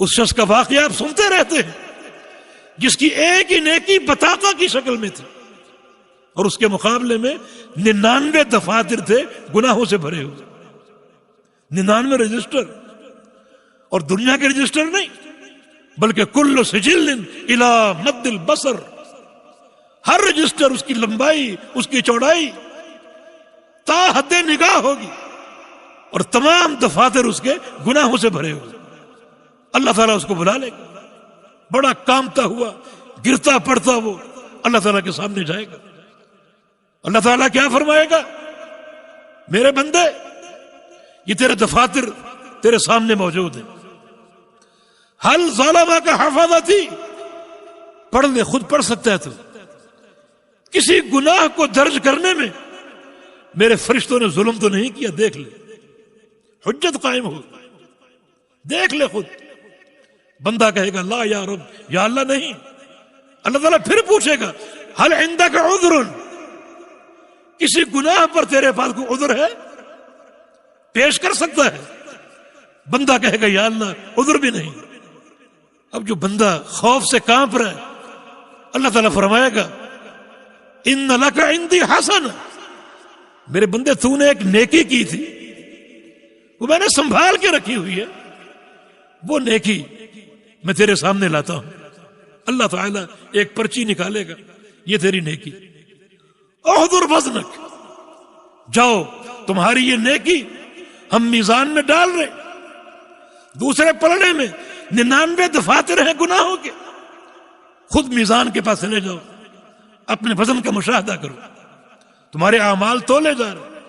اس شخص کا واقعہ آپ سنتے رہتے ہیں جس کی ایک ہی نیکی بطاقہ کی شکل میں تھی اور اس کے مقابلے میں 99 دفاتر تھے گناہوں سے بھرے ہوئے. 99 رجسٹر، اور دنیا کے رجسٹر نہیں بلکہ کل سجل الی مد البصر، ہر رجسٹر اس کی لمبائی اس کی چوڑائی تا حد نگاہ ہوگی اور تمام دفاتر اس کے گناہوں سے بھرے ہوئے. اللہ تعالیٰ اس کو بلا لے گا، بڑا کامتا ہوا گرتا پڑتا وہ اللہ تعالیٰ کے سامنے جائے گا. اللہ تعالیٰ کیا فرمائے گا؟ میرے بندے یہ تیرے دفاتر تیرے سامنے موجود ہیں. حل ظالمہ کا حفاظتی، پڑھ لے، خود پڑھ سکتا ہے تو. کسی گناہ کو درج کرنے میں میرے فرشتوں نے ظلم تو نہیں کیا، دیکھ لے، حجت قائم ہو، دیکھ لے خود. بندہ کہے گا لا یا رب، یا اللہ نہیں. اللہ تعالیٰ پھر پوچھے گا حل عندک عذر، کسی گناہ پر تیرے پاس کوئی عذر ہے، پیش کر سکتا ہے؟ بندہ کہے گا یا اللہ عذر بھی نہیں. اب جو بندہ خوف سے کانپ رہا ہے اللہ تعالیٰ فرمائے گا ان لک عندی حسن، میرے بندے تو نے ایک نیکی کی تھی وہ میں نے سنبھال کے رکھی ہوئی ہے، وہ نیکی میں تیرے سامنے لاتا ہوں. اللہ تعالیٰ ایک پرچی نکالے گا، یہ تیری نیکی، احضر وزنک، جاؤ تمہاری یہ نیکی ہم میزان میں ڈال رہے. دوسرے پلڑے میں 99 دفاتر ہیں گناہوں کے، خود میزان کے پاس لے جاؤ، اپنے وزن کا مشاہدہ کرو، تمہارے اعمال تولے جا رہے.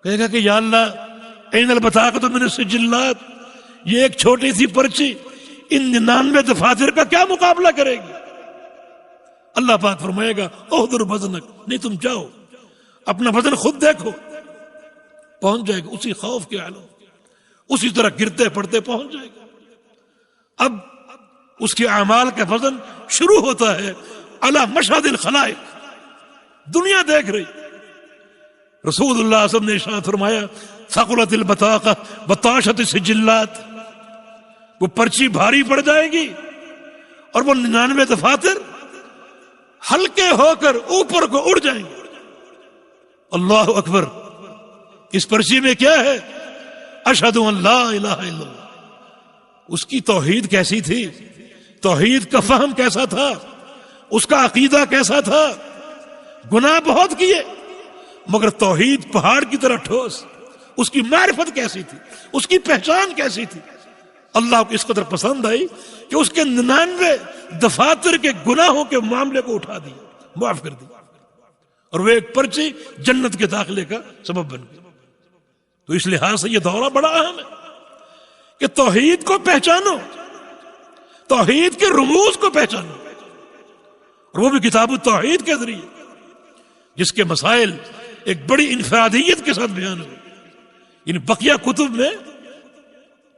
کہے گا کہ یا اللہ این البطاقۃ من السجلات، یہ ایک چھوٹی سی پرچی ان 99 دفاتر کا کیا مقابلہ کرے گی؟ اللہ پاک فرمائے گا احضر وزنک، نہیں تم جاؤ اپنا وزن خود دیکھو. پہنچ جائے گا اسی خوف کے عالم، اسی طرح گرتے پڑتے پہنچ جائے گا. اب اس کے اعمال کا وزن شروع ہوتا ہے علی مشہد الخلائق، دنیا دیکھ رہی. رسول اللہ صلی اللہ علیہ وسلم نے ارشاد فرمایا ثقلت البطاقہ وطاشت السجلات، وہ پرچی بھاری پڑ جائے گی اور وہ 99 دفاتر ہلکے ہو کر اوپر کو اڑ جائیں گے. اللہ اکبر. اس پرچی میں کیا ہے؟ اشہد ان لا الہ الا اللہ. اس کی توحید کیسی تھی، توحید کا فہم کیسا تھا، اس کا عقیدہ کیسا تھا. گناہ بہت کیے مگر توحید پہاڑ کی طرح ٹھوس. اس کی معرفت کیسی تھی، اس کی پہچان کیسی تھی. اللہ کو اس قدر پسند آئی کہ اس کے 99 دفاتر کے گناہوں کے معاملے کو اٹھا دیا، معاف کر دیا، اور وہ ایک پرچی جنت کے داخلے کا سبب بن گئی. تو اس لحاظ سے یہ دورہ بڑا اہم ہے کہ توحید کو پہچانو، توحید کے رموز کو پہچانو، اور وہ بھی کتاب التوحید کے ذریعے، جس کے مسائل ایک بڑی انفرادیت کے ساتھ بیان ہوئے. ان بقیہ کتب میں،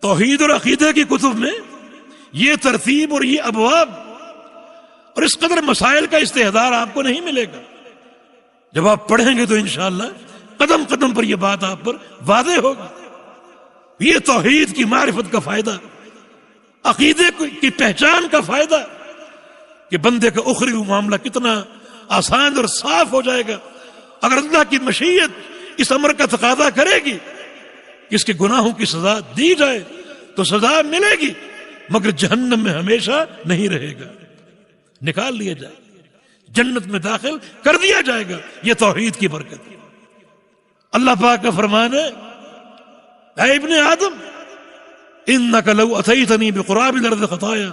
توحید اور عقیدے کی کتب میں یہ ترتیب اور یہ ابواب اور اس قدر مسائل کا استحضار آپ کو نہیں ملے گا. جب آپ پڑھیں گے تو انشاءاللہ قدم قدم پر یہ بات آپ پر واضح ہوگی. یہ توحید کی معرفت کا فائدہ، عقیدے کی پہچان کا فائدہ کہ بندے کا اخروی معاملہ کتنا آسان اور صاف ہو جائے گا اگر اللہ کی مشیت اس امر کا تقاضا کرے گی کہ اس کے گناہوں کی سزا دی جائے تو سزا ملے گی، مگر جہنم میں ہمیشہ نہیں رہے گا، نکال لیا جائے گا، جنت میں داخل کر دیا جائے گا. یہ توحید کی برکت. اللہ پاک کا فرمان ہے اے ابن آدم انک لو اتیتنی بقراب الارض خطایا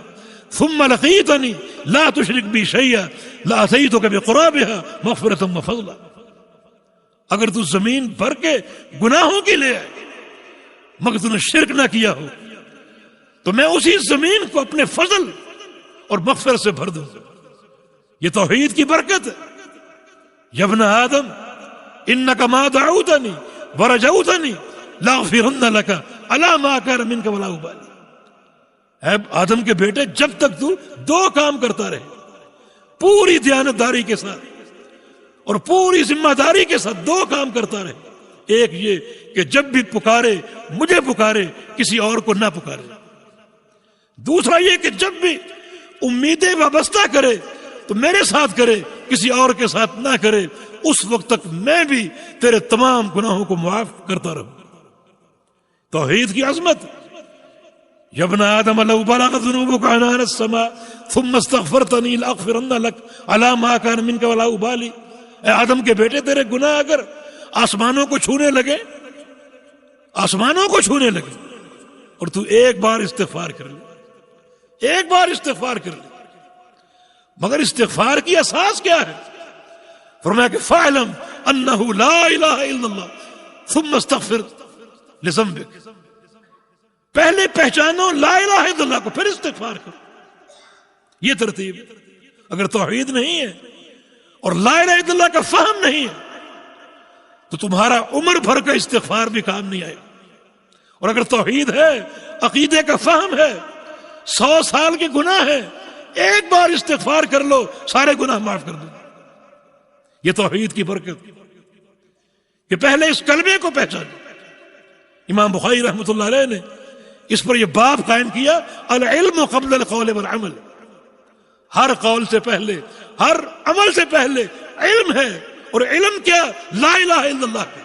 ثم لقیتنی لا تشرک بی شیئا لاتیتک بقرابها مغفرۃ وفضلا. اگر تو زمین بھر کے گناہوں کی لے آئے مگر تو نے شرک نہ کیا ہو تو میں اسی زمین کو اپنے فضل اور مغفرت سے بھر دوں گا. یہ توحید کی برکت ہے. یا ابن آدم انک ما دعوتنی ورجوتنی لاغفرن لک علی ما کان منک ولا ابالی. اے آدم کے بیٹے، جب تک تو 2 کام کرتا رہے پوری دیانتداری کے ساتھ اور پوری ذمہ داری کے ساتھ 2 کام کرتا رہے. ایک یہ کہ جب بھی پکارے مجھے پکارے، کسی اور کو نہ پکارے. دوسرا یہ کہ جب بھی امیدیں وابستہ کرے تو میرے ساتھ کرے، کسی اور کے ساتھ نہ کرے، اس وقت تک میں بھی تیرے تمام گناہوں کو معاف کرتا رہوں۔ توحید کی عظمت، یا ابن آدم لو بلغت ذنوبك عنان السماء ثم استغفرتنی لاغفرن لك علی ما كان منك ولا ابالی۔ اے آدم کے بیٹے، تیرے گناہ اگر آسمانوں کو چھونے لگے، آسمانوں کو چھونے لگے، اور تو ایک بار استغفار کر لے، ایک بار استغفار کر لے، مگر استغفار کی اساس کیا ہے؟ فرمایا کہ فاعلم انہ لا الہ الا اللہ ثم استغفر لذنبک، پہلے پہچانو لا الہ الا اللہ کو، پھر استغفار کرو۔ یہ ترتیب ہے۔ اگر توحید نہیں ہے اور لا الہ الا اللہ کا فہم نہیں ہے تو تمہارا عمر بھر کا استغفار بھی کام نہیں آئے گا۔ اور اگر توحید ہے، عقیدے کا فہم ہے، 100 سال کے گناہ ہیں، ایک بار استغفار کر لو، سارے گناہ معاف کر دو۔ یہ توحید کی برکت کہ پہلے اس کلمے کو پہچانو۔ امام بخاری رحمۃ اللہ علیہ نے اس پر یہ باب قائم کیا، العلم قبل القول والعمل۔ ہر قول سے پہلے، ہر عمل سے پہلے علم ہے، اور علم کیا؟ لا الہ الا اللہ ہے۔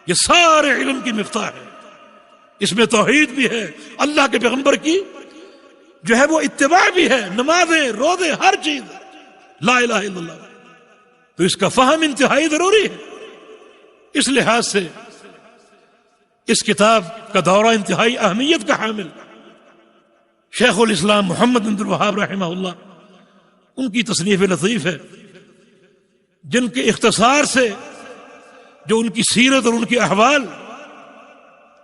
یہ سارے علم کی مفتاح ہے۔ اس میں توحید بھی ہے، اللہ کے پیغمبر کی جو ہے وہ اتباع بھی ہے، نمازیں، روزے، ہر چیز لا الہ الا اللہ۔ تو اس کا فہم انتہائی ضروری ہے۔ اس لحاظ سے اس کتاب کا دورہ انتہائی اہمیت کا حامل۔ شیخ الاسلام محمد بن عبد الوہاب رحمہ اللہ، ان کی تصنیف لطیف ہے، جن کے اختصار سے جو ان کی سیرت اور ان کے احوال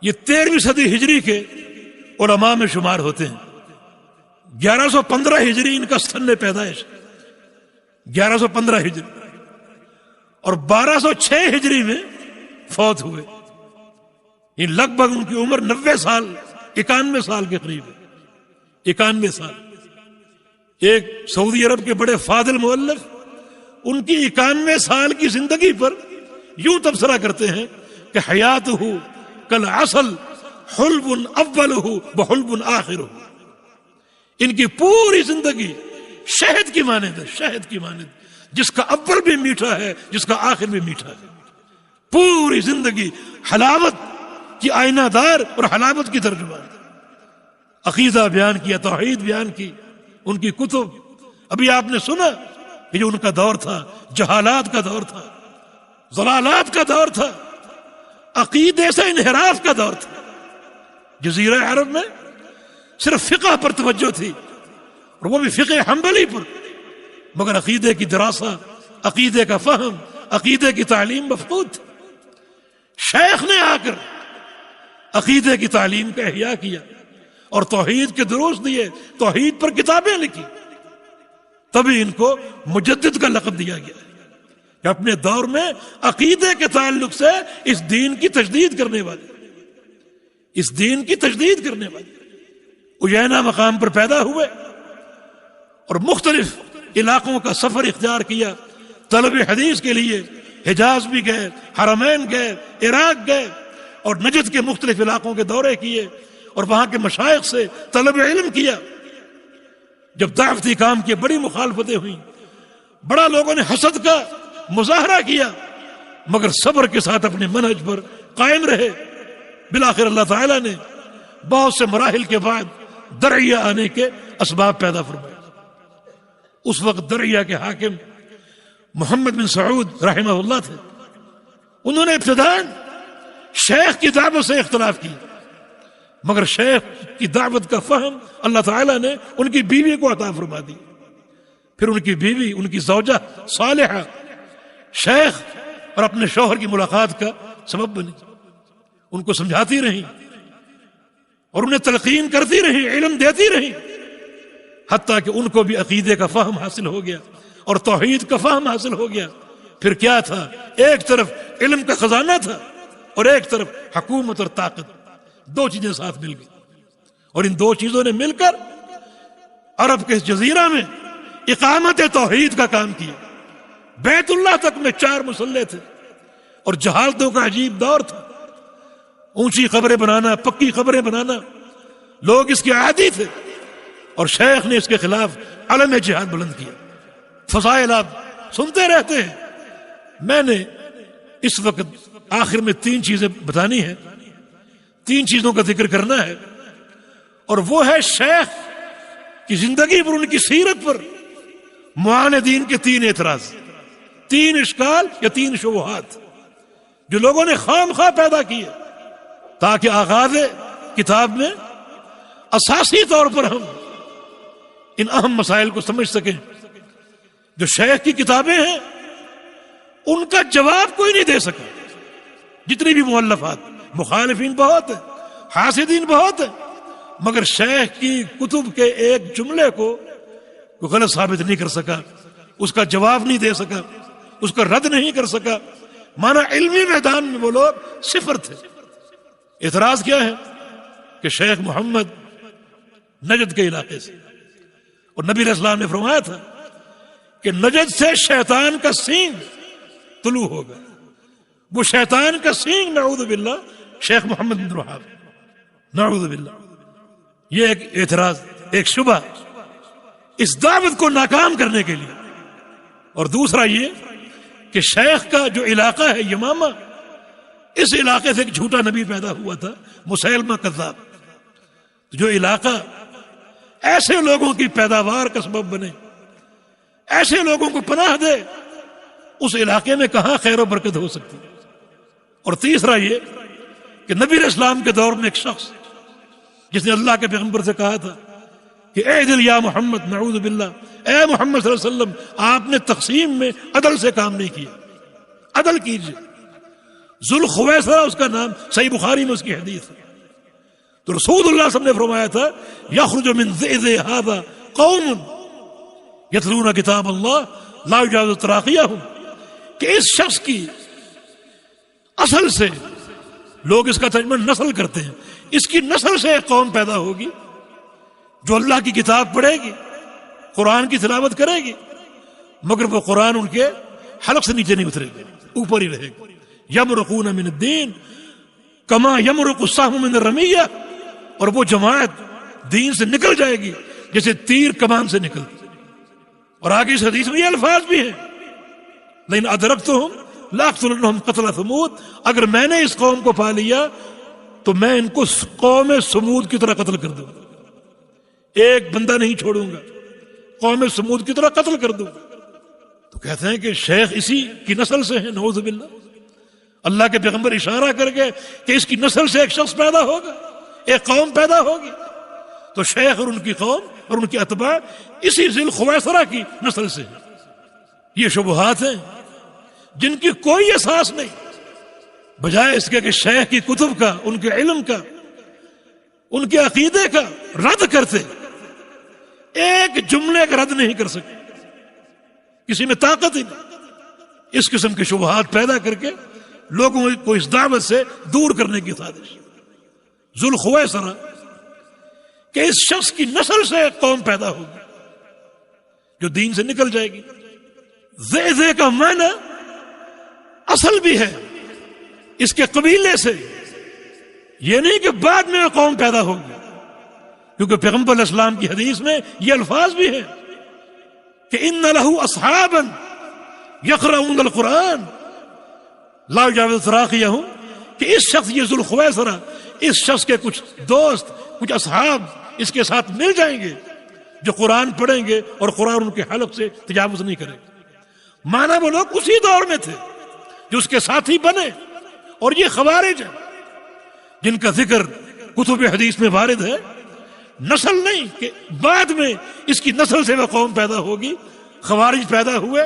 یہ 13ویں صدی ہجری کے علماء میں شمار ہوتے ہیں۔ 1115 ہجری ان کا سن پیدائش، 1115 ہجری، اور 1206 ہجری میں فوت ہوئے۔ یہ لگ بھگ ان کی عمر 90 سال، 91 سال کے قریب ہے، 91 سال۔ ایک سعودی عرب کے بڑے فاضل مؤلف ان کی 91 سال کی زندگی پر یوں تبصرہ کرتے ہیں کہ حیاتہ کالعسل حلب اولہ وحلب آخرہ۔ ان کی پوری زندگی شہد کی مانند ہے، شہد کی مانند، جس کا اول بھی میٹھا ہے، جس کا آخر بھی میٹھا ہے۔ پوری زندگی حلاوت کی آئینہ دار اور حلاوت کی ترجمان۔ عقیدہ بیان کیا، توحید بیان کی، ان کی کتب۔ ابھی آپ نے سنا کہ جو ان کا دور تھا جہالات کا دور تھا، ضلالات کا دور تھا، عقیدے سے انحراف کا دور تھا۔ جزیرہ عرب میں صرف فقہ پر توجہ تھی، اور وہ بھی فقہ حنبلی پر، مگر عقیدے کی دراسہ، عقیدے کا فہم، عقیدے کی تعلیم مفقود تھی۔ شیخ نے آ کر عقیدے کی تعلیم کا احیاء کیا اور توحید کے دروس دیے، توحید پر کتابیں لکھی، تبھی ان کو مجدد کا لقب دیا گیا کہ اپنے دور میں عقیدے کے تعلق سے اس دین کی تجدید کرنے والے، اس دین کی تجدید کرنے والے۔ اجینا مقام پر پیدا ہوئے اور مختلف علاقوں کا سفر اختیار کیا طلب حدیث کے لیے۔ حجاز بھی گئے، حرمین گئے، عراق گئے، اور نجد کے مختلف علاقوں کے دورے کیے، اور وہاں کے مشائخ سے طلب علم کیا۔ جب دعوتی کام کی بڑی مخالفتیں ہوئیں، بڑا لوگوں نے حسد کا مظاہرہ کیا، مگر صبر کے ساتھ اپنے منہج پر قائم رہے۔ بالآخر اللہ تعالیٰ نے بہت سے مراحل کے بعد درعیہ آنے کے اسباب پیدا فرمائے۔ اس وقت درعیہ کے حاکم محمد بن سعود رحمہ اللہ تھے۔ انہوں نے ابتداءً شیخ کی دعوت سے اختلاف کیا، مگر شیخ کی دعوت کا فہم اللہ تعالیٰ نے ان کی بیوی کو عطا فرما دی۔ پھر ان کی بیوی، ان کی زوجہ صالحہ، شیخ اور اپنے شوہر کی ملاقات کا سبب بنی، ان کو سمجھاتی رہی اور انہیں تلقین کرتی رہی، علم دیتی رہی، حتیٰ کہ ان کو بھی عقیدے کا فہم حاصل ہو گیا اور توحید کا فہم حاصل ہو گیا۔ پھر کیا تھا؟ ایک طرف علم کا خزانہ تھا اور ایک طرف حکومت اور طاقت، دو چیزیں ساتھ مل گئی، اور ان دو چیزوں نے مل کر عرب کے اس جزیرہ میں اقامت توحید کا کام کیا۔ بیت اللہ تک میں 4 مصلے تھے، اور جہالتوں کا عجیب دور تھا۔ اونچی قبریں بنانا، پکی قبریں بنانا، لوگ اس کے عادی تھے، اور شیخ نے اس کے خلاف علم جہاد بلند کیا. فضائل آپ سنتے رہتے ہیں. میں نے اس وقت آخر میں 3 چیزیں بتانی ہیں, 3 چیزوں کا ذکر کرنا ہے, اور وہ ہے شیخ کی زندگی پر, ان کی سیرت پر معاندین کے 3 اعتراض, 3 اشکال یا 3 شبہات جو لوگوں نے خام خواہ پیدا کیے, تاکہ آغاز کتاب میں اساسی طور پر ہم ان اہم مسائل کو سمجھ سکیں. جو شیخ کی کتابیں ہیں ان کا جواب کوئی نہیں دے سکا. جتنی بھی مؤلفات, مخالفین بہت ہیں, حاسدین بہت ہیں, مگر شیخ کی کتب کے ایک جملے کو کوئی غلط ثابت نہیں کر سکا, اس کا جواب نہیں دے سکا, اس کا رد نہیں کر سکا. مانا علمی میدان میں وہ لوگ صفر تھے. اعتراض کیا ہے کہ شیخ محمد نجد کے علاقے سے, اور نبی علیہ السلام نے فرمایا تھا کہ نجد سے شیطان کا سینگ طلوع ہوگا. وہ شیطان کا سینگ نعوذ باللہ شیخ محمد بن وہاب, نعوذ باللہ. یہ ایک اعتراض, ایک شبہ اس دعوت کو ناکام کرنے کے لیے. اور دوسرا یہ کہ شیخ کا جو علاقہ ہے یمامہ, اس علاقے سے ایک جھوٹا نبی پیدا ہوا تھا, مسیلمہ کذاب. جو علاقہ ایسے لوگوں کی پیداوار کا سبب بنے, ایسے لوگوں کو پناہ دے, اس علاقے میں کہاں خیر و برکت ہو سکتی. اور تیسرا یہ کہ نبی علیہ السلام کے دور میں ایک شخص جس نے اللہ کے پیغمبر سے کہا تھا کہ اے دل یا محمد, نعوذ باللہ, اے محمد صلی اللہ علیہ وسلم, آپ نے تقسیم میں عدل سے کام نہیں کیا, عدل کیجئے. ذوالخویصرہ اس کا نام, صحیح بخاری میں اس کی حدیث ہے. تو رسول اللہ صلی اللہ علیہ وسلم نے فرمایا تھا یخرج من ذئذ ھذا قوم یتلون کتاب اللہ لا یجاوز تراقیہم, کہ اس شخص کی اصل سے لوگ اس کا ترجمہ نسل کرتے ہیں, اس کی نسل سے ایک قوم پیدا ہوگی جو اللہ کی کتاب پڑھے گی, قرآن کی تلاوت کرے گی, مگر وہ قرآن ان کے حلق سے نیچے نہیں اترے گا, اوپر ہی رہے گا. یمرقون من الدین کما یمرق السهم من الرمیہ, اور وہ جماعت دین سے نکل جائے گی جیسے تیر کمان سے نکلتی. اور آگے اس حدیث میں یہ الفاظ بھی ہیں لیکن ادرکتہم لاقتلنہم قتل ثمود, اگر میں نے اس قوم کو پا لیا تو میں ان کو قوم سمود کی طرح قتل کر دوں گا, ایک بندہ نہیں چھوڑوں گا, قوم سمود کی طرح قتل کر دوں گا. تو کہتے ہیں کہ شیخ اسی کی نسل سے ہیں, نعوذ باللہ. اللہ کے پیغمبر اشارہ کر گئے کہ اس کی نسل سے ایک شخص پیدا ہوگا, ایک قوم پیدا ہوگی. تو شیخ اور ان کی قوم اور ان کے اتباع اسی ذوالخویصرہ کی نسل سے ہیں. یہ شبہات ہیں جن کی کوئی اساس نہیں, بجائے اس کے کہ شیخ کی کتب کا, ان کے علم کا, ان کے عقیدے کا رد کرتے, ایک جملے کا رد نہیں کر سکے, کسی میں طاقت ہی نہیں. اس قسم کے شبہات پیدا کر کے لوگوں کو اس دعوت سے دور کرنے کی سازش. ذوالخویصرہ کہ اس شخص کی نسل سے ایک قوم پیدا ہوگی جو دین سے نکل جائے گی. زے کا معنی اصل بھی ہے اس کے قبیلے سے, یہ نہیں کہ بعد میں قوم پیدا ہوگی, کیونکہ پیغمبر علیہ السلام کی حدیث میں یہ الفاظ بھی ہیں کہ ان لہ اصحابا یقرؤون القرآن لا یجاوز تراقیہم, کہ اس شخص, یہ ذوالخویصرہ, اس شخص کے کچھ دوست, کچھ اصحاب اس کے ساتھ مل جائیں گے جو قرآن پڑھیں گے اور قرآن ان کے حلق سے تجاوز نہیں کرے گا. مانا وہ لوگ اسی دور میں تھے جو اس کے ساتھی بنے, اور یہ خوارج ہیں جن کا ذکر کتب حدیث میں وارد ہے. نسل نہیں کہ بعد میں اس کی نسل سے وہ قوم پیدا ہوگی. خوارج پیدا ہوئے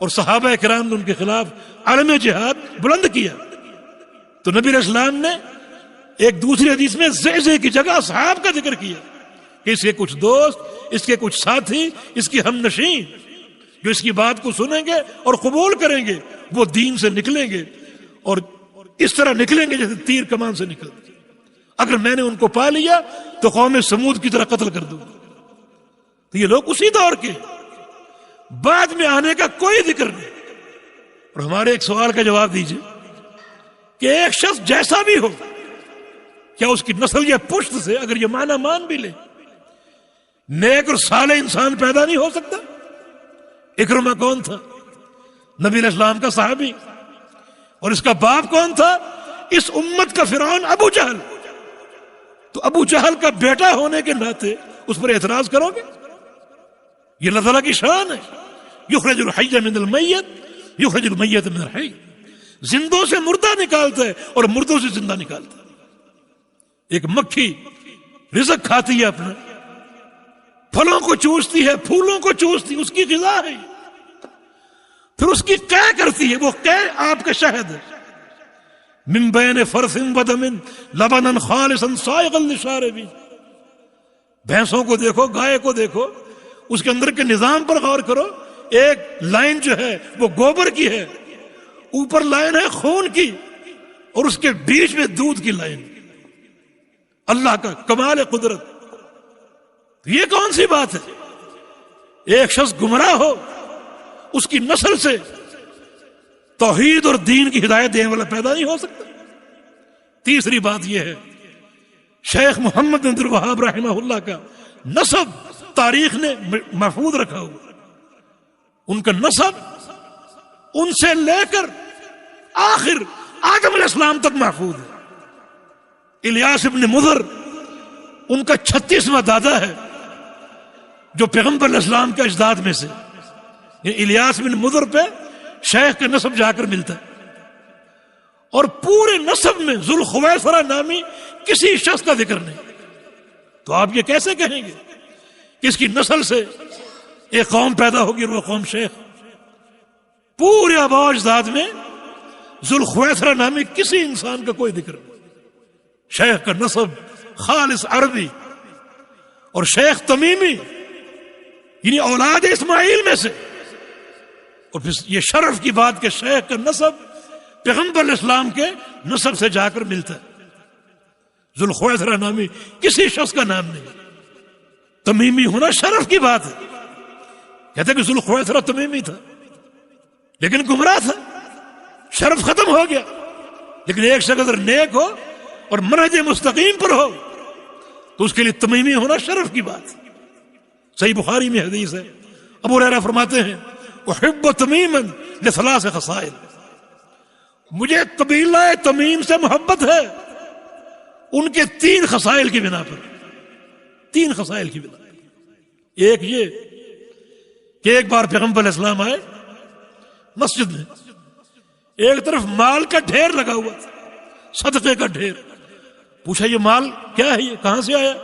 اور صحابہ کرام نے ان کے خلاف علم جہاد بلند کیا. تو نبی علیہ السلام نے ایک دوسری حدیث میں زے کی جگہ اصحاب کا ذکر کیا کہ اس کے کچھ دوست, اس کے کچھ ساتھی, اس کی ہم نشین جو اس کی بات کو سنیں گے اور قبول کریں گے, وہ دین سے نکلیں گے اور اس طرح نکلیں گے جیسے تیر کمان سے نکلتے. اگر میں نے ان کو پا لیا تو قوم سمود کی طرح قتل کر دوں. تو یہ لوگ اسی دور کے, بعد میں آنے کا کوئی ذکر نہیں. اور ہمارے ایک سوال کا جواب دیجیے کہ ایک شخص جیسا بھی ہو, کیا اس کی نسل یا پشت سے, اگر یہ معنی مان بھی لے نیک اور صالح انسان پیدا نہیں ہو سکتا؟ اکرمہ کون تھا؟ نبی علیہ السلام کا صحابی. اور اس کا باپ کون تھا؟ اس امت کا فرعون ابو جہل. تو ابو جہل کا بیٹا ہونے کے ناطے اس پر اعتراض کرو گے؟ یہ اللہ تعالیٰ کی شان ہے. یخرج الحی من المیت یخرج المیت من الحی. زندوں سے مردہ نکالتا ہے اور مردوں سے زندہ نکالتا ہے. ایک مکھی رزق کھاتی ہے اپنا، پھلوں کو چوستی ہے، پھولوں کو چوستی، اس کی غذا ہے. پھر اس کی قے کرتی ہے، وہ قے آپ کا شہد ہے. من بین فرث ودم لبنا خالصا سائغا للشاربین. بھینسوں کو دیکھو، گائے کو دیکھو، اس کے اندر کے نظام پر غور کرو. ایک لائن جو ہے وہ گوبر کی ہے، اوپر لائن ہے خون کی، اور اس کے بیچ میں دودھ کی لائن. اللہ کا کمال قدرت. یہ کون سی بات ہے؟ ایک شخص گمراہ ہو، اس کی نسل سے توحید اور دین کی ہدایت دینے والا پیدا نہیں ہو سکتا. تیسری بات یہ ہے، شیخ محمد بن عبد الوہاب رحمہ اللہ کا نسب تاریخ نے محفوظ رکھا ہوا. ان کا نسب ان سے لے کر آخر آدم علیہ السلام تک محفوظ ہے. الیاس ابن مضر ان کا 36واں دادا ہے، جو پیغمبر علیہ السلام کے اجداد میں سے. الیاس بن مضر پہ شیخ کا نسب جا کر ملتا ہے. اور پورے نسب میں ذوالخویصرہ نامی کسی شخص کا ذکر نہیں. تو آپ یہ کیسے کہیں گے کہ اس کی نسل سے ایک قوم پیدا ہوگی اور وہ قوم شیخ؟ پورے آباء و اجداد میں ذوالخویصرہ نامی کسی انسان کا کوئی ذکر نہیں. شیخ کا نسب خالص عربی، اور شیخ تمیمی یعنی اولاد اسماعیل میں سے. اور پھر یہ شرف کی بات کہ شیخ کا نسب پیغمبر علیہ السلام کے نسب سے جا کر ملتا ہے. ذوالخویصرہ نامی کسی شخص کا نام نہیں. تمیمی ہونا شرف کی بات ہے. کہتے کہ ذوالخویصرہ تمیمی تھا لیکن گمراہ تھا، شرف ختم ہو گیا. لیکن ایک شخص اگر نیک ہو اور منہج مستقیم پر ہو تو اس کے لیے تمیمی ہونا شرف کی بات. صحیح بخاری میں حدیث ہے، ابو ہریرہ فرماتے ہیں احب تمیما لثلاث خصائل. مجھے قبیلہ تمیم سے محبت ہے ان کے 3 خصائل کی بنا پر. 3 خصائل کی بنا پر. ایک یہ کہ ایک بار پیغمبر علیہ السلام آئے مسجد میں، ایک طرف مال کا ڈھیر لگا ہوا تھا، صدقے کا ڈھیر. پوچھا یہ مال کیا ہے، یہ کہاں سے آیا؟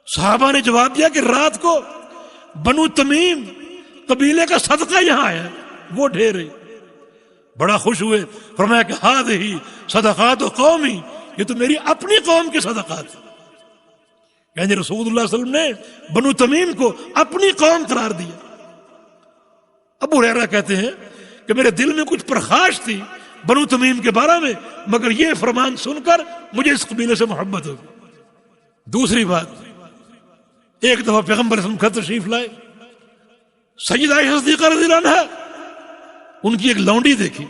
صحابہ نے جواب دیا کہ رات کو بنو تمیم قبیلے کا صدقہ یہاں آیا، وہ ڈھیر ہے. بڑا خوش ہوئے، فرمایا کہ ہذہ صدقات قومی، یہ تو میری اپنی قوم کے صدقات ہیں. یعنی رسول اللہ صلی اللہ علیہ وسلم نے بنو تمیم کو اپنی قوم قرار دیا. ابو ہریرہ کہتے ہیں کہ میرے دل میں کچھ پرخاش تھی بنو تمیم کے بارے میں، مگر یہ فرمان سن کر مجھے اس قبیلے سے محبت ہوگی. دوسری بات، ایک دفعہ پیغمبر صلی اللہ علیہ وسلم تشریف لائے، سیدہ عائشہ صدیقہ رضی اللہ عنہا ان کی ایک لونڈی دیکھی.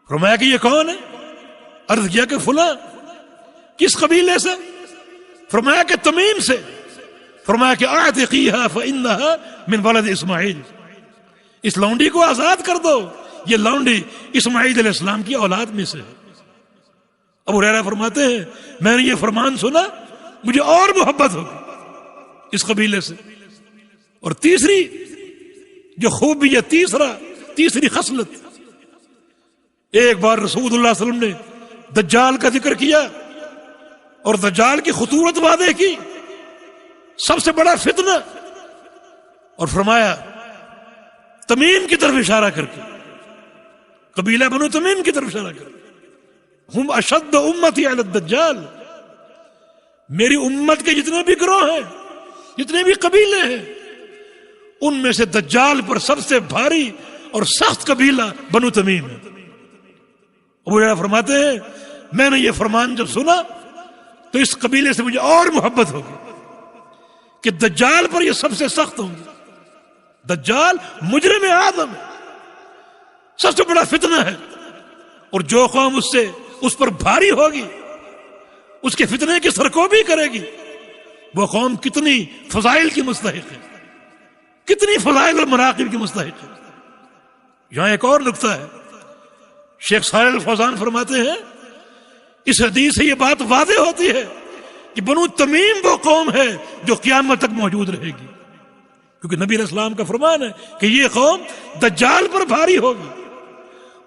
فرمایا کہ یہ کون ہے؟ عرض کیا کہ فلاں. کس قبیلے سے؟ فرمایا کہ تمیم سے. فرمایا کہ اعتقیھا فانھا من ولد اسماعیل، اس لونڈی کو آزاد کر دو، یہ لونڈی اسماعیل علیہ السلام کی اولاد میں سے ہے. ابو ہریرہ فرماتے ہیں میں نے یہ فرمان سنا مجھے اور محبت ہوگی اس قبیلے سے. اور تیسری جو خوبی ہے، تیسری خصلت، ایک بار رسول اللہ صلی اللہ علیہ وسلم نے دجال کا ذکر کیا اور دجال کی خطورت واضح کی، سب سے بڑا فتنہ، اور فرمایا تمیم کی طرف اشارہ کر کے، قبیلہ بنو تمیم کی طرف اشارہ کر کے، ہم اشد امتی علی الدجال، میری امت کے جتنے بھی گروہ ہیں، جتنے بھی قبیلے ہیں، ان میں سے دجال پر سب سے بھاری اور سخت قبیلہ بنو تمیم ہے. ابو ہریرہ فرماتے ہیں میں نے یہ فرمان جب سنا تو اس قبیلے سے مجھے اور محبت ہوگی کہ دجال پر یہ سب سے سخت ہوں گے. دجال مجرم اعظم ہے، سب سے بڑا فتنہ ہے، اور جو قوم اس پر بھاری ہوگی، اس کے فتنے کی سرکوبی کرے گی، وہ قوم کتنی فضائل کی مستحق ہے، کتنی فضائل اور مناقب کی مستحق ہے۔ یہاں ایک اور نقطہ ہے، شیخ صالح الفوزان فرماتے ہیں اس حدیث سے یہ بات واضح ہوتی ہے کہ بنو تمیم وہ قوم ہے جو قیامت تک موجود رہے گی، کیونکہ نبی علیہ السلام کا فرمان ہے کہ یہ قوم دجال پر بھاری ہوگی،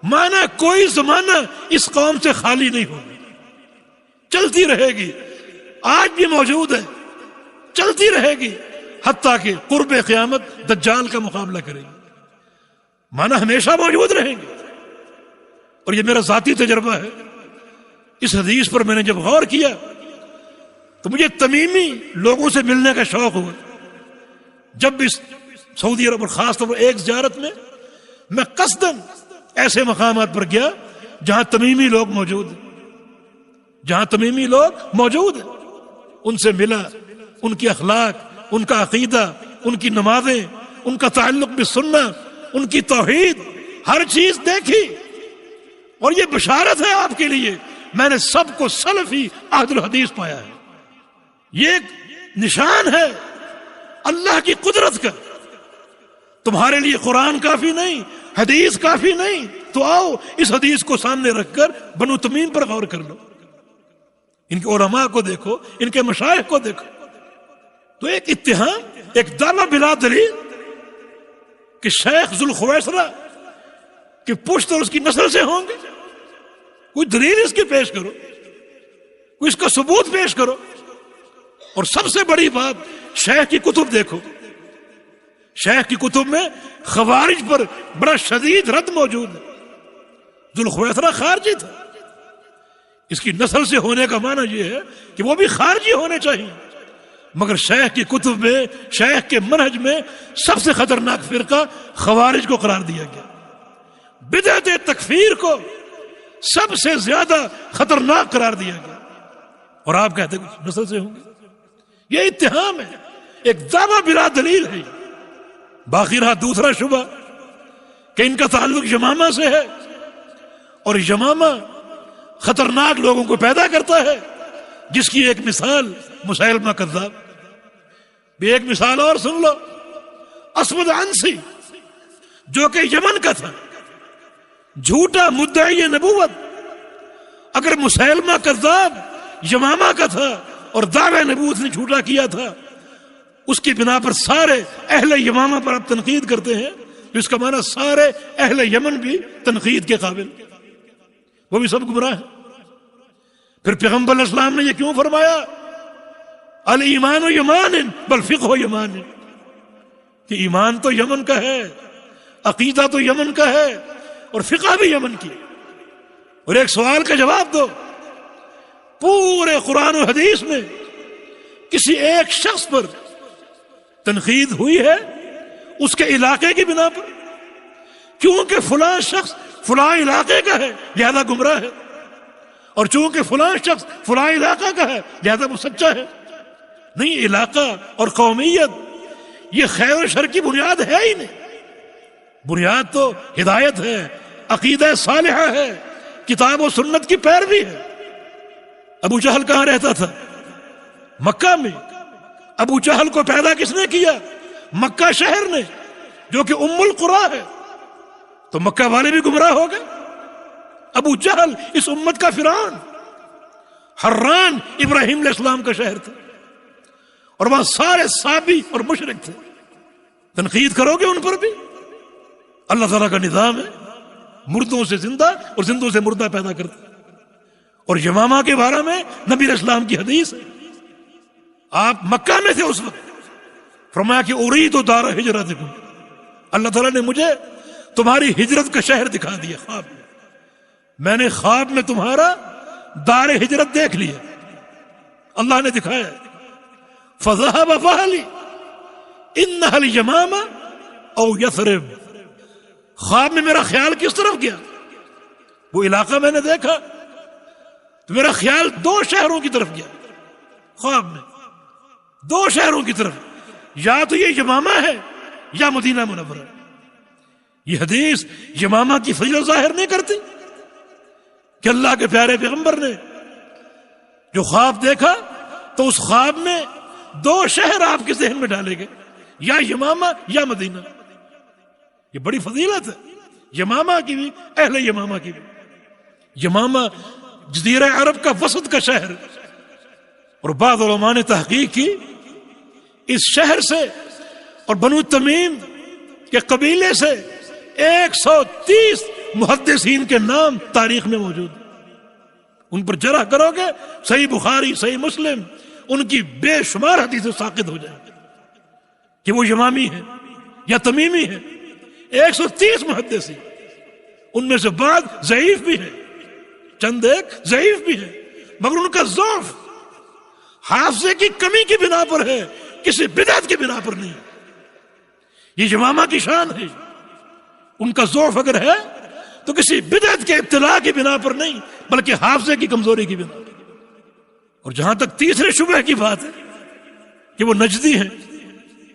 مانا کوئی زمانہ اس قوم سے خالی نہیں ہوگا، چلتی رہے گی، آج بھی موجود ہے، چلتی رہے گی حتیٰ کہ قرب قیامت دجال کا مقابلہ کرے گی، مانا ہمیشہ موجود رہیں گے۔ اور یہ میرا ذاتی تجربہ ہے، اس حدیث پر میں نے جب غور کیا تو مجھے تمیمی لوگوں سے ملنے کا شوق ہوا۔ جب بھی سعودی عرب اور خاص طور پر ایک زیارت میں قصداً ایسے مقامات پر گیا جہاں تمیمی لوگ موجود ہیں، جہاں تمیمی لوگ موجود ہیں، ان سے ملا، ان کی اخلاق، ان کا عقیدہ، ان کی نمازیں، ان کا تعلق بالسنہ، ان کی توحید، ہر چیز دیکھی۔ اور یہ بشارت ہے آپ کے لیے، میں نے سب کو سلفی عہد الحدیث پایا ہے۔ یہ ایک نشان ہے اللہ کی قدرت کا۔ تمہارے لیے قرآن کافی نہیں، حدیث کافی نہیں، تو آؤ اس حدیث کو سامنے رکھ کر بنو تمیم پر غور کر لو، ان کے علماء کو دیکھو، ان کے مشائخ کو دیکھو۔ تو ایک اتہام، ایک دعویٰ بلا دلیل کہ شیخ ذوالخویسرہ کہ پشت اور اس کی نسل سے ہوں گے، کوئی دلیل اس کی پیش کرو، کوئی اس کا ثبوت پیش کرو۔ اور سب سے بڑی بات، شیخ کی کتب دیکھو، شیخ کی کتب میں خوارج پر بڑا شدید رد موجود ہے۔ ذوالخویسرہ خارجی تھا، اس کی نسل سے ہونے کا معنی یہ ہے کہ وہ بھی خارجی ہونے چاہیے، مگر شیخ کی کتب میں، شیخ کے منہج میں سب سے خطرناک فرقہ خوارج کو قرار دیا گیا، بدعت تکفیر کو سب سے زیادہ خطرناک قرار دیا گیا، اور آپ کہتے ہیں نسل سے ہوں گے۔ یہ اتہام ہے، ایک دعویٰ بلا دلیل ہے۔ باقی رہا دوسرا شبہ کہ ان کا تعلق یمامہ سے ہے، اور یمامہ خطرناک لوگوں کو پیدا کرتا ہے، جس کی ایک مثال مسیلمہ کذاب۔ بھی ایک مثال اور سن لو، اسود عنسی جو کہ یمن کا تھا، جھوٹا مدعی نبوت۔ اگر مسیلمہ کذاب یمامہ کا تھا اور دعوی نبوت نے جھوٹا کیا تھا، اس کی بنا پر سارے اہل یمامہ پر آپ تنقید کرتے ہیں، جس کا معنی سارے اہل یمن بھی تنقید کے قابل، وہ بھی سب گمراہ ہیں۔ پھر پیغمبر علیہ السلام نے یہ کیوں فرمایا الایمان یمان بل فقہ یمان، کہ ایمان تو یمن کا ہے، عقیدہ تو یمن کا ہے، اور فقہ بھی یمن کی۔ اور ایک سوال کا جواب دو، پورے قرآن و حدیث میں کسی ایک شخص پر تنقید ہوئی ہے اس کے علاقے کی بنا پر، کیونکہ فلاں شخص فلاں علاقے کا ہے لہذا گمراہ ہے، اور چونکہ فلاں شخص فلاں علاقہ کا ہے لہذا وہ سچا ہے؟ نہیں، علاقہ اور قومیت یہ خیر و شر کی بنیاد ہے ہی نہیں۔ بنیاد تو ہدایت ہے، عقیدہ صالحہ ہے، کتاب و سنت کی پیروی ہے۔ ابو جہل کہاں رہتا تھا؟ مکہ میں۔ ابو جہل کو پیدا کس نے کیا؟ مکہ شہر نے، جو کہ ام القریٰ ہے۔ تو مکہ والے بھی گمراہ ہو گئے۔ ابو جہل اس امت کا فرعون، حران ابراہیم علیہ السلام کا شہر تھا، اور وہاں سارے صابی اور مشرک تھے۔ تنقید کرو گے ان پر بھی؟ اللہ تعالیٰ کا نظام ہے، مردوں سے زندہ اور زندوں سے مردہ پیدا کرتا ہے۔ اور یمامہ کے بارے میں نبی علیہ السلام کی حدیث ہے، آپ مکہ میں تھے اس وقت، فرمایا کہ ارید دار ہجرتکم، اللہ تعالیٰ نے مجھے تمہاری ہجرت کا شہر دکھا دیا خواب میں، میں نے خواب میں تمہارا دار ہجرت دیکھ لیا، اللہ نے دکھایا۔ فذهب فهلي انها اليمامہ او یثرب، خواب میں میرا خیال کس طرف گیا؟ وہ علاقہ میں نے دیکھا تو میرا خیال دو شہروں کی طرف گیا، خواب میں دو شہروں کی طرف، یا تو یہ یمامہ ہے یا مدینہ منورہ۔ یہ حدیث یمامہ کی فضیلت ظاہر نہیں کرتی کہ اللہ کے پیارے پیغمبر نے جو خواب دیکھا تو اس خواب میں دو شہر آپ کے ذہن میں ڈالے گئے، یا یمامہ یا مدینہ. یہ بڑی فضیلت ہے یمامہ کی بھی، اہل یمامہ کی بھی. یمامہ جزیرہ عرب کا وسط کا شہر، اور بعض علماء نے تحقیق کی اس شہر سے اور بنو تمیم کے قبیلے سے 130 محدثین کے نام تاریخ میں موجود ہیں. ان پر جرح کرو گے صحیح بخاری صحیح مسلم ان کی بے شمار حدیثیں ساقط ہو جائیں گے کہ وہ یمامی ہیں یا تمیمی ہیں. 130 محدثین، ان میں سے بعض ضعیف بھی ہیں، چند ایک ضعیف بھی ہیں، مگر ان کا ضعف حافظے کی کمی کی بنا پر ہے، کسی بدعت کی بنا پر نہیں. یہ یمامہ کی شان ہے. ان کا ضعف اگر ہے تو کسی بدعت کے ابتلاء کی بنا پر نہیں، بلکہ حافظے کی کمزوری کی بنا پر. اور جہاں تک تیسرے شبہ کی بات ہے کہ وہ نجدی ہیں،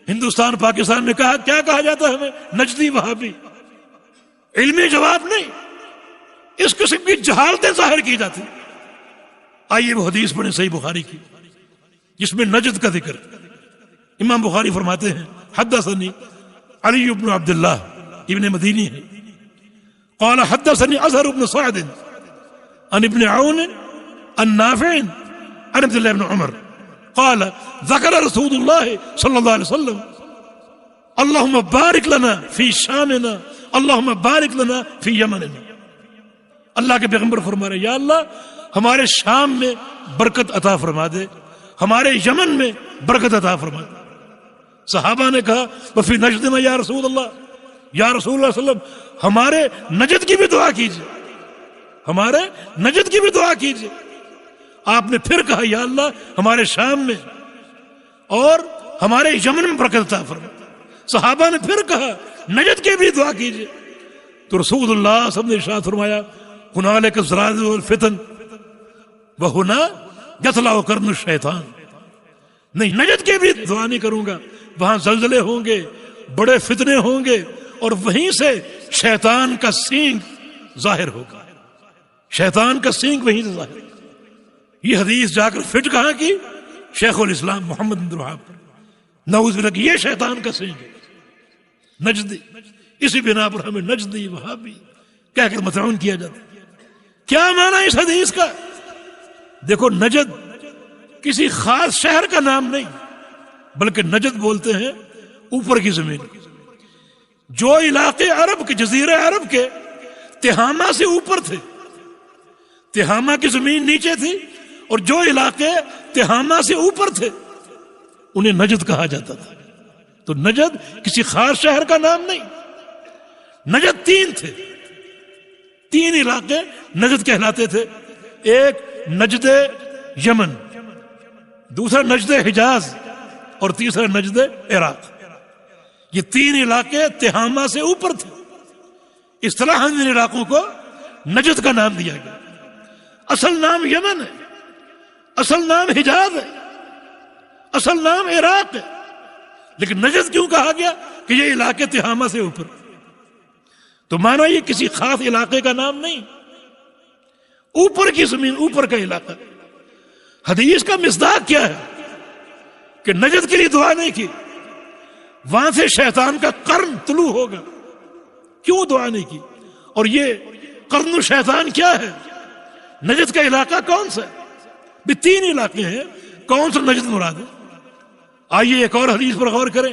ہندوستان پاکستان میں کیا کہا جاتا ہے ہمیں؟ نجدی وہابی. علمی جواب نہیں، اس قسم کی جہالتیں ظاہر کی جاتی. آئیے وہ حدیث پڑھیں صحیح بخاری کی جس میں نجد کا ذکر. امام بخاری فرماتے ہیں حدثنی علی بن عبداللہ ابن مدینی ہے قال حدثني أزهر بن سعد عن ابن عون عن نافع عن عبد الله بن عمر قال ذكر رسول الله صلى الله عليه وسلم اللهم بارك لنا في شامنا اللهم بارك لنا في يمننا. اللہ کے پیغمبر فرما رہے یا اللہ ہمارے شام میں برکت عطا فرما دے، ہمارے یمن میں برکت عطا فرما دے. صحابہ نے کہا وفی نجدنا یا رسول اللہ، یا رسول اللہ صلی اللہ علیہ وسلم ہمارے نجد کی بھی دعا کیجئے، ہمارے نجد کی بھی دعا کیجئے. آپ نے پھر کہا یا اللہ ہمارے شام میں اور ہمارے یمن میں برکت عطا فرما. صحابہ نے پھر کہا نجد کی بھی دعا کیجئے. تو رسول اللہ صلی اللہ علیہ وسلم نے ارشاد فرمایا ہنالک الزلازل والفتن وہنا یطلع قرن الشیطان. نہیں، نجد کی بھی دعا نہیں کروں گا، وہاں زلزلے ہوں گے، بڑے فتنے ہوں گے، اور وہیں سے شیطان کا سینگ ظاہر ہوگا. شیطان کا سینگ وہیں سے ظاہر ہوگا. یہ حدیث جا کر فٹ کہاں کی؟ شیخ الاسلام محمد بن وہاب پر. نعوذ باللہ، یہ شیطان کا سینگ ہے نجدی. اسی بنا پر ہمیں نجدی وہابی کہہ کر مطعون کیا جاتا ہے. کیا معنی اس حدیث کا؟ دیکھو، نجد کسی خاص شہر کا نام نہیں، بلکہ نجد بولتے ہیں اوپر کی زمین. جو علاقے عرب کے، جزیرہ عرب کے تہامہ سے اوپر تھے، تہامہ کی زمین نیچے تھی، اور جو علاقے تہامہ سے اوپر تھے انہیں نجد کہا جاتا تھا. تو نجد کسی خاص شہر کا نام نہیں. نجد 3 تھے، 3 علاقے نجد کہلاتے تھے. ایک نجد یمن، دوسرا نجد حجاز، اور تیسرا نجد عراق. یہ 3 علاقے تہامہ سے اوپر تھے. اصطلاحاً ان علاقوں کو نجد کا نام دیا گیا. اصل نام یمن ہے، اصل نام حجاز ہے، اصل نام عراق ہے، لیکن نجد کیوں کہا گیا؟ کہ یہ علاقے تہامہ سے اوپر. تو مانا یہ کسی خاص علاقے کا نام نہیں، اوپر کی زمین، اوپر کا علاقہ. حدیث کا مصداق کیا ہے کہ نجد کے لیے دعا نہیں کی، وہاں سے شیطان کا قرن طلوع ہوگا، کیوں دعا نہیں کی؟ اور یہ قرن الشیطان کیا ہے؟ نجد کا علاقہ کون سا ہے؟ بھی 3 علاقے ہیں، کون سا نجد مراد ہے؟ آئیے ایک اور حدیث پر غور کریں.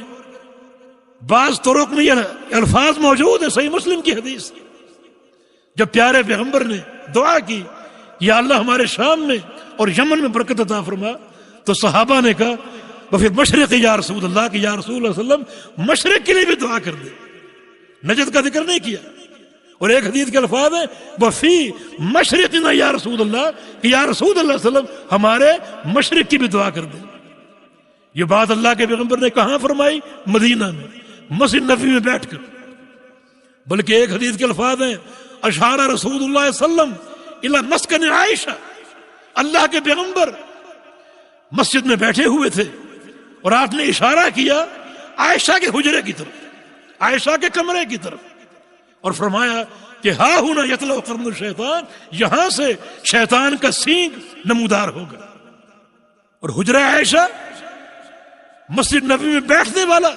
بعض طرق میں یہ الفاظ موجود ہیں، صحیح مسلم کی حدیث. جب پیارے پیغمبر نے دعا کی یا اللہ ہمارے شام میں اور یمن میں برکت عطا فرما، تو صحابہ نے کہا وفی مشرق یا رسول اللہ، کہ یا رسول اللہ صلی اللہ علیہ وسلم مشرق کے لیے بھی دعا کر دے. نجد کا ذکر نہیں کیا. اور ایک حدیث کے الفاظ ہے وفی مشرقنا یا رسول اللہ، کہ یا رسول اللہ صلی اللہ علیہ وسلم ہمارے مشرق کی بھی دعا کر دے. یہ بات اللہ کے پیغمبر نے کہاں فرمائی؟ مدینہ میں، مسجد نبوی میں بیٹھ کر. بلکہ ایک حدیث کے الفاظ ہیں اشار رسول اللہ صلی اللہ علیہ وسلم الی مسکن عائشہ. اللہ کے پیغمبر مسجد میں بیٹھے ہوئے تھے اور آپ نے اشارہ کیا عائشہ کے حجرے کی طرف، عائشہ کے کمرے کی طرف، اور فرمایا کہ ہا ہونا یطلع قرن الشیطان، یہاں سے شیطان کا سینگ نمودار ہوگا. اور حجرہ عائشہ مسجد نبوی میں بیٹھنے والا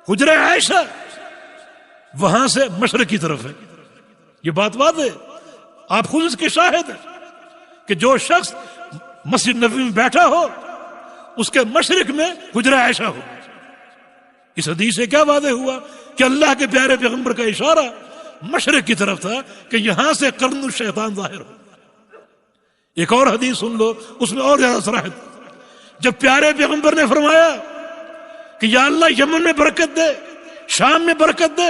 حجرہ عائشہ وہاں سے مشرق کی طرف ہے. یہ بات واضح ہے، آپ خود اس کے شاہد ہیں کہ جو شخص مسجد نبوی میں بیٹھا ہو اس کے مشرق میں حجرہ عائشہ ہو. اس حدیث سے کیا واضح ہوا کہ اللہ کے پیارے پیغمبر کا اشارہ مشرق کی طرف تھا کہ یہاں سے قرن الشیطان ظاہر ہو. ایک اور حدیث سن لو، اس میں اور زیادہ صراحت. جب پیارے پیغمبر نے فرمایا کہ یا اللہ یمن میں برکت دے، شام میں برکت دے،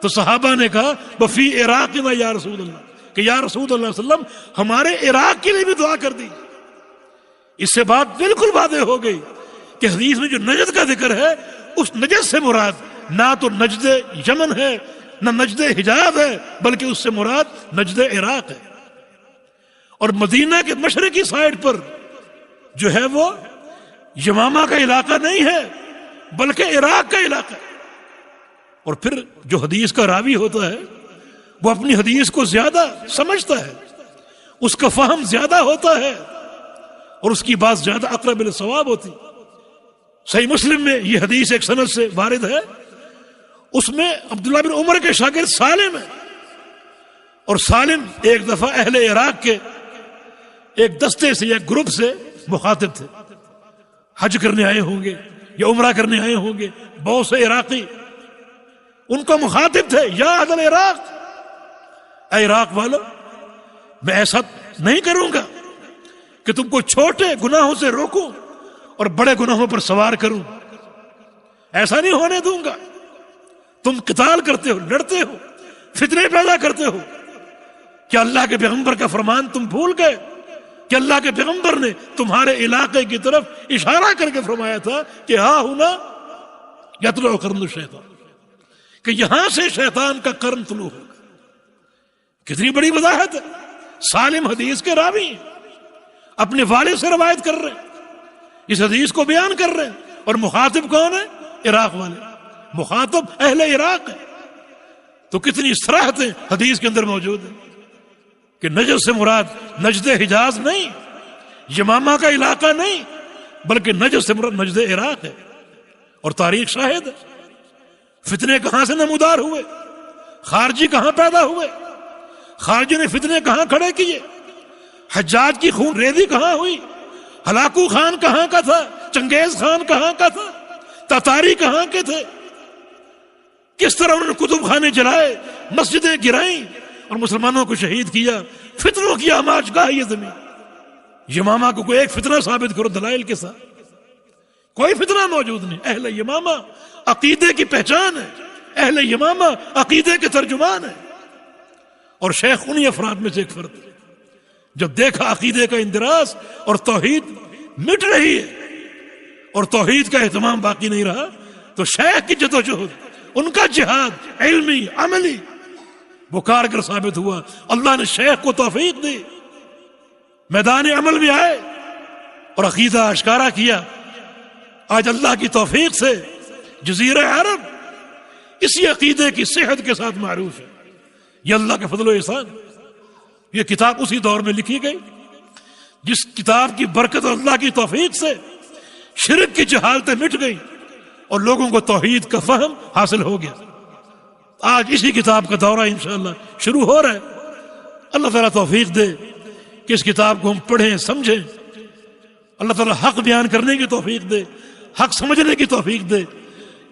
تو صحابہ نے کہا وفی عراق میں یا رسول اللہ، کہ یا رسول اللہ صلی اللہ علیہ وسلم ہمارے عراق کے لیے بھی دعا کر دی. اس سے بات بالکل واضح ہو گئی کہ حدیث میں جو نجد کا ذکر ہے اس نجد سے مراد نہ تو نجد یمن ہے نہ نجد حجاز ہے، بلکہ اس سے مراد نجد عراق ہے. اور مدینہ کے مشرقی سائڈ پر جو ہے وہ یمامہ کا علاقہ نہیں ہے بلکہ عراق کا علاقہ ہے. اور پھر جو حدیث کا راوی ہوتا ہے وہ اپنی حدیث کو زیادہ سمجھتا ہے، اس کا فہم زیادہ ہوتا ہے اور اس کی بات زیادہ اقرب للصواب ہوتی. صحیح مسلم میں یہ حدیث ایک سند سے وارد ہے، اس میں عبداللہ بن عمر کے شاگرد سالم ہے، اور سالم ایک دفعہ اہل عراق کے ایک دستے سے یا گروپ سے مخاطب تھے. حج کرنے آئے ہوں گے یا عمرہ کرنے آئے ہوں گے، بہت سے عراقی ان کو مخاطب تھے، یا اہل العراق، اے عراق والو، میں ایسا نہیں کروں گا کہ تم کو چھوٹے گناہوں سے روکوں اور بڑے گناہوں پر سوار کروں. ایسا نہیں ہونے دوں گا. تم قتال کرتے ہو، لڑتے ہو، فتنے پیدا کرتے ہو. کیا اللہ کے پیغمبر کا فرمان تم بھول گئے کہ اللہ کے پیغمبر نے تمہارے علاقے کی طرف اشارہ کر کے فرمایا تھا کہ ہاں ہونا یطلع قرن الشیطان، کہ یہاں سے شیطان کا قرن طلوع ہوگا. کتنی بڑی وضاحت ہے. سالم حدیث کے راوی ہیں، اپنے والد سے روایت کر رہے ہیں، اس حدیث کو بیان کر رہے ہیں، اور مخاطب کون ہے؟ عراق والے. مخاطب اہل عراق ہے. تو کتنی صراحتیں حدیث کے اندر موجود ہیں کہ نجد سے مراد نجد حجاز نہیں، یمامہ کا علاقہ نہیں، بلکہ نجد سے مراد نجد عراق ہے. اور تاریخ شاہد ہے. فتنے کہاں سے نمودار ہوئے، خارجی کہاں پیدا ہوئے، خارجی نے فتنے کہاں کھڑے کیے، حجاج کی خون ریزی کہاں ہوئی، ہلاکو خان کہاں کا تھا، چنگیز خان کہاں کا تھا، تاتاری کہاں کے تھے، کس طرح انہوں نے کتب خانے جلائے، مسجدیں گرائیں اور مسلمانوں کو شہید کیا. فتنوں کی آماج گاہ یہ زمین. یمامہ کو کوئی ایک فتنہ ثابت کرو دلائل کے ساتھ، کوئی فتنہ موجود نہیں. اہل یمامہ عقیدے کی پہچان ہے، اہل یمامہ عقیدے کے ترجمان ہے. اور شیخ انہی افراد میں سے ایک فرد ہے. جب دیکھا عقیدے کا اندراس اور توحید مٹ رہی ہے اور توحید کا اہتمام باقی نہیں رہا، تو شیخ کی جدوجہد، ان کا جہاد علمی عملی وہ کارگر ثابت ہوا. اللہ نے شیخ کو توفیق دی، میدان عمل میں آئے اور عقیدہ اشکارا کیا. آج اللہ کی توفیق سے جزیرہ عرب اسی عقیدے کی صحت کے ساتھ معروف ہے. یہ اللہ کا فضل و احسان. یہ کتاب اسی دور میں لکھی گئی جس کتاب کی برکت اور اللہ کی توفیق سے شرک کی جہالتیں مٹ گئی اور لوگوں کو توحید کا فہم حاصل ہو گیا. آج اسی کتاب کا دورہ انشاءاللہ شروع ہو رہا ہے. اللہ تعالیٰ توفیق دے کہ اس کتاب کو ہم پڑھیں سمجھیں. اللہ تعالیٰ حق بیان کرنے کی توفیق دے، حق سمجھنے کی توفیق دے،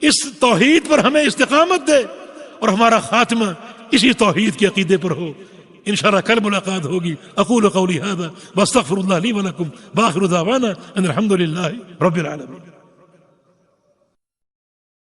اس توحید پر ہمیں استقامت دے اور ہمارا خاتمہ اسی توحید کے عقیدے پر ہو. انشاءاللہ کل ملاقات ہوگی. اقول قولی ھذا واستغفر اللہ لی ولکم، وآخر دعوانا ان الحمد للہ رب العالمین.